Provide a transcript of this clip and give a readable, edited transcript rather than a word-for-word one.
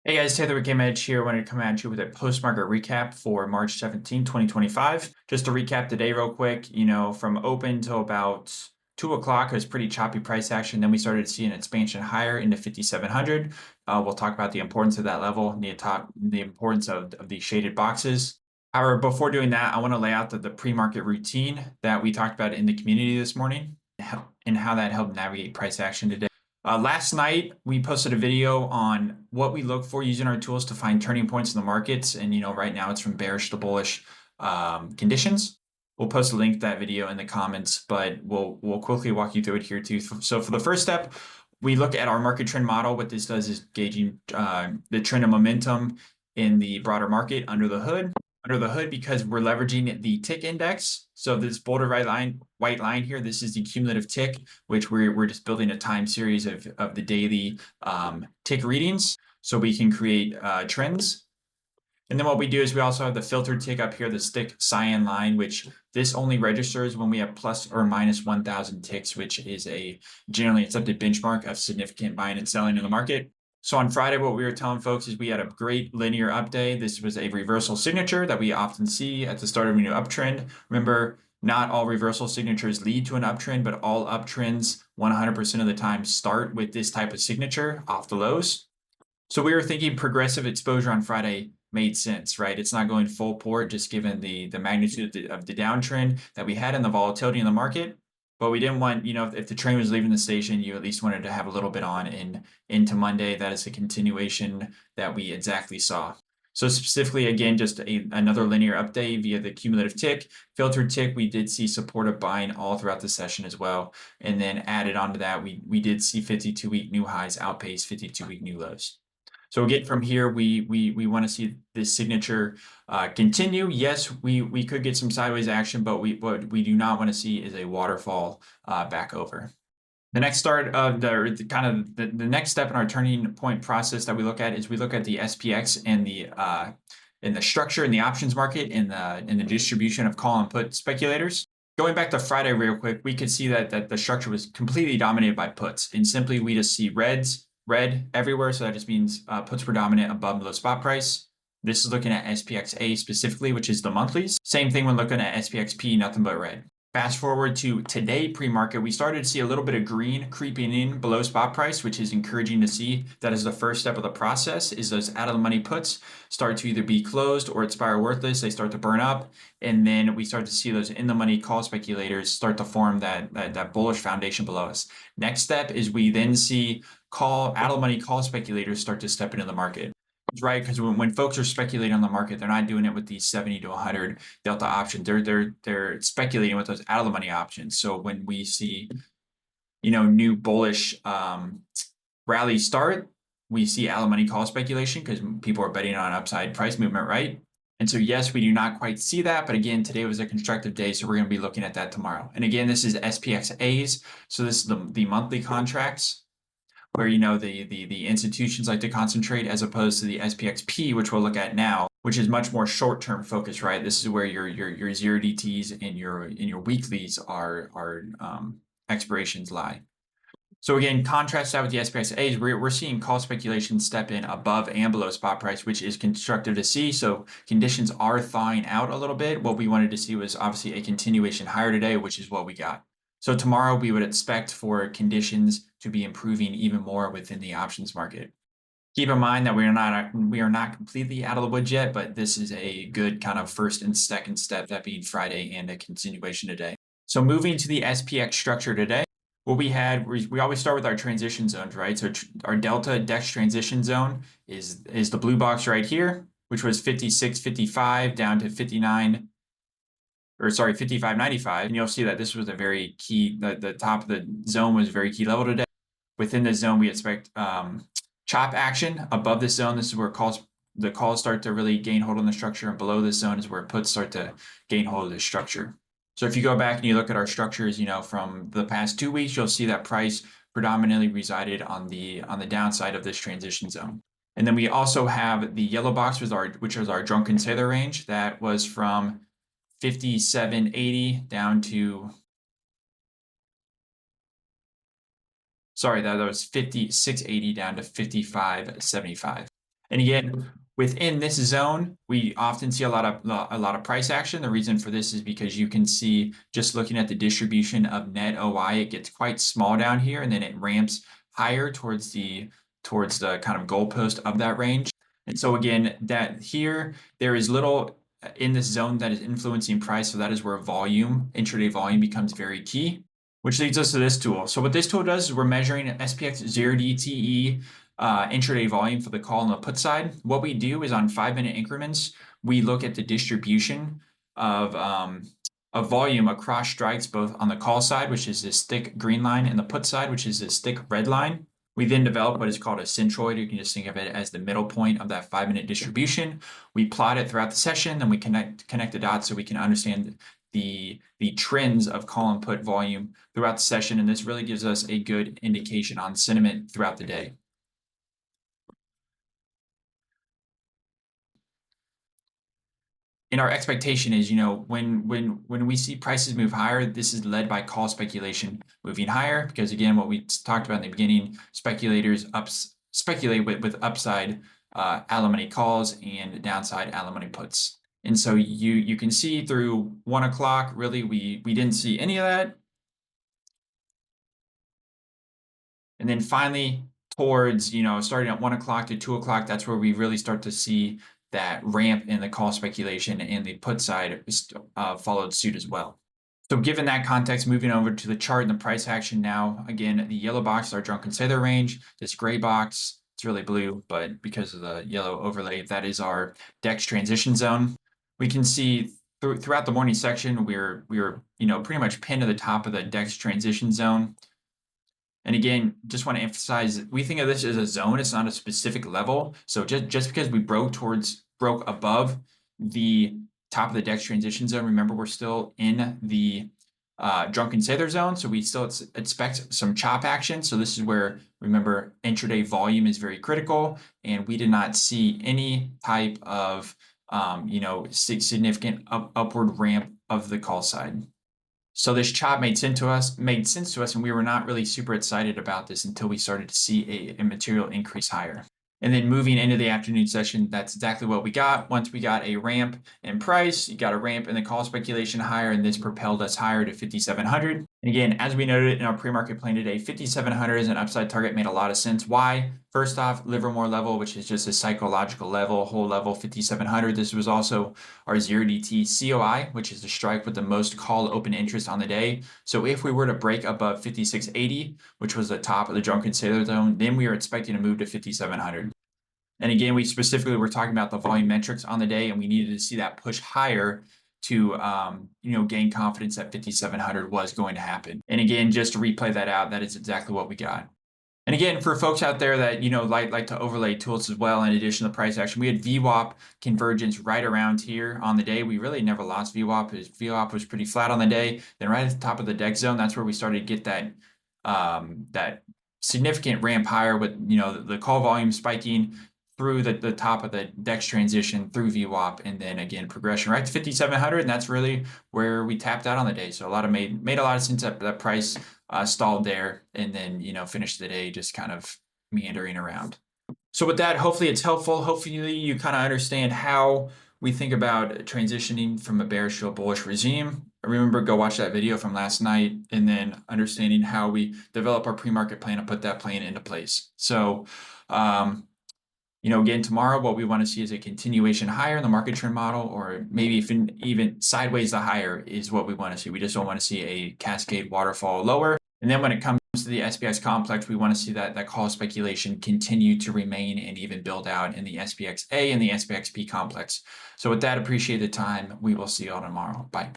Hey guys, Taylor with GammaEdge here. I wanted to come at you with a post-market recap for March 17, 2025. Just to recap the day real quick, from open till about 2 o'clock, it was pretty choppy price action. Then we started to see an expansion higher into 5,700. We'll talk about the importance of that level, and the importance of the shaded boxes. However, before doing that, I want to lay out the pre-market routine that we talked about in the community this morning and how that helped navigate price action today. Last night, we posted a video on what we look for using our tools to find turning points in the markets. And, right now it's from bearish to bullish conditions. We'll post a link to that video in the comments, but we'll quickly walk you through it here too. So for the first step, we look at our market trend model. What this does is gauging the trend of momentum in the broader market under the hood. Because we're leveraging the tick index. So this bolder white line here, this is the cumulative tick, which we're just building a time series of the daily tick readings so we can create trends. And then what we do is we also have the filtered tick up here, the stick cyan line, which this only registers when we have plus or minus 1,000 ticks, which is a generally accepted benchmark of significant buying and selling in the market. So on Friday, what we were telling folks is we had a great linear up day. This was a reversal signature that we often see at the start of a new uptrend. Remember, not all reversal signatures lead to an uptrend, but all uptrends 100% of the time start with this type of signature off the lows. So we were thinking progressive exposure on Friday made sense, right? It's not going full port, just given the magnitude of the downtrend that we had in the volatility in the market. But we didn't want, if the train was leaving the station, you at least wanted to have a little bit on into Monday. That is a continuation that we exactly saw. So specifically, again, just another linear update via the cumulative tick. Filtered tick, we did see supportive buying all throughout the session as well. And then added onto that, we did see 52-week new highs outpace 52-week new lows. So again, from here, we want to see this signature continue. Yes, we could get some sideways action, but what we do not want to see is a waterfall back over. The next start of the next step in our turning point process that we look at is we look at the SPX and the structure in the options market in the distribution of call and put speculators. Going back to Friday real quick, we could see that the structure was completely dominated by puts, and simply we just see red everywhere. So that just means puts predominant above and below spot price. This is looking at SPXA specifically, which is the monthlies. Same thing when looking at SPXP, nothing but red. Fast forward to today pre-market, we started to see a little bit of green creeping in below spot price, which is encouraging to see. That is the first step of the process, is those out of the money puts start to either be closed or expire worthless. They start to burn up. And then we start to see those in the money call speculators start to form that bullish foundation below us. Next step is we then see out of the money call speculators start to step into the market. Right, because when folks are speculating on the market, they're not doing it with these 70 to 100 delta options. They're speculating with those out of the money options. So when we see, new bullish rally start, we see out of the money call speculation because people are betting on upside price movement, right? And so yes, we do not quite see that, but again, today was a constructive day, so we're going to be looking at that tomorrow. And again, this is SPXAs, so this is the monthly contracts, where the institutions like to concentrate, as opposed to the SPXP, which we'll look at now, which is much more short-term focus, right? This is where your 0DTs and your weeklies are expirations lie. So again, contrast that with the SPXAs, we're seeing call speculation step in above and below spot price, which is constructive to see. So conditions are thawing out a little bit. What we wanted to see was obviously a continuation higher today, which is what we got. So tomorrow we would expect for conditions to be improving even more within the options market. Keep in mind that we are not completely out of the woods yet, but this is a good kind of first and second step, that being Friday and a continuation today. So moving to the SPX structure today, what we had, we always start with our transition zones, right? So our delta DEX transition zone is the blue box right here, which was 56.55 down to 55.95, and you'll see that this was a very key, the top of the zone was a very key level today. Within the zone, we expect chop action. Above this zone, this is where the calls start to really gain hold on the structure, and below this zone is where puts start to gain hold of the structure. So if you go back and you look at our structures, from the past 2 weeks, you'll see that price predominantly resided on the downside of this transition zone. And then we also have the yellow box, which was our drunken sailor range. That was from 57.80 down to, that was 56.80 down to 55.75. And again, within this zone, we often see a lot of price action. The reason for this is because you can see just looking at the distribution of net OI, it gets quite small down here, and then it ramps higher towards the kind of goalpost of that range. And so again, that here there is little in this zone that is influencing price. So that is where volume, intraday volume, becomes very key. Which leads us to this tool. So what this tool does is we're measuring SPX 0DTE intraday volume for the call and the put side. What we do is on 5-minute increments, we look at the distribution of volume across strikes, both on the call side, which is this thick green line, and the put side, which is this thick red line. We then develop what is called a centroid. You can just think of it as the middle point of that 5-minute distribution. We plot it throughout the session, then we connect the dots so we can understand the trends of call and put volume throughout the session, and this really gives us a good indication on sentiment throughout the day. And our expectation is, when we see prices move higher, this is led by call speculation moving higher, because again, what we talked about in the beginning, speculators speculate with upside out-of-the-money calls and downside out-of-the-money puts. And so you can see through 1 o'clock, really, we didn't see any of that. And then finally, towards, starting at 1 o'clock to 2 o'clock, that's where we really start to see that ramp in the call speculation, and the put side followed suit as well. So given that context, moving over to the chart and the price action now, again, the yellow box is our drunken sailor range. This gray box, it's really blue, but because of the yellow overlay, that is our DEX transition zone. We can see throughout the morning section, we're pretty much pinned to the top of the DEX transition zone. And again, just want to emphasize, we think of this as a zone. It's not a specific level. So just because we broke above the top of the DEX transition zone, remember, we're still in the drunken sailor zone. So we still expect some chop action. So this is where, remember, intraday volume is very critical. And we did not see any type of, significant upward ramp of the call side. So this chop made sense to us, and we were not really super excited about this until we started to see a material increase higher. And then moving into the afternoon session, that's exactly what we got. Once we got a ramp in price, you got a ramp in the call speculation higher, and this propelled us higher to 5,700. And again, as we noted in our pre-market plan today, 5,700 as an upside target made a lot of sense. Why? First off, Livermore level, which is just a psychological level, whole level 5,700. This was also our 0DT COI, which is the strike with the most call open interest on the day. So if we were to break above 5,680, which was the top of the drunken sailor zone, then we are expecting to move to 5,700. And again, we specifically were talking about the volume metrics on the day, and we needed to see that push higher to gain confidence that 5,700 was going to happen. And again, just to replay that out, that is exactly what we got. And again, for folks out there that like to overlay tools as well, in addition to price action, we had VWAP convergence right around here on the day. We really never lost VWAP. VWAP was pretty flat on the day. Then right at the top of the DEX zone, that's where we started to get that significant ramp higher with the call volume spiking through the top of the DEX transition through VWAP, and then again progression right to 5,700, and that's really where we tapped out on the day. So made a lot of sense that price stalled there, and then finished the day just kind of meandering around. So with that, hopefully it's helpful. Hopefully you kind of understand how we think about transitioning from a bearish to a bullish regime. Remember, go watch that video from last night, and then understanding how we develop our pre-market plan and put that plan into place. So again, tomorrow, what we want to see is a continuation higher in the market trend model, or maybe even sideways to higher is what we want to see. We just don't want to see a cascade waterfall lower. And then when it comes to the SPX complex, we want to see that call speculation continue to remain and even build out in the SPX A and the SPXP complex. So with that, appreciate the time. We will see you all tomorrow. Bye.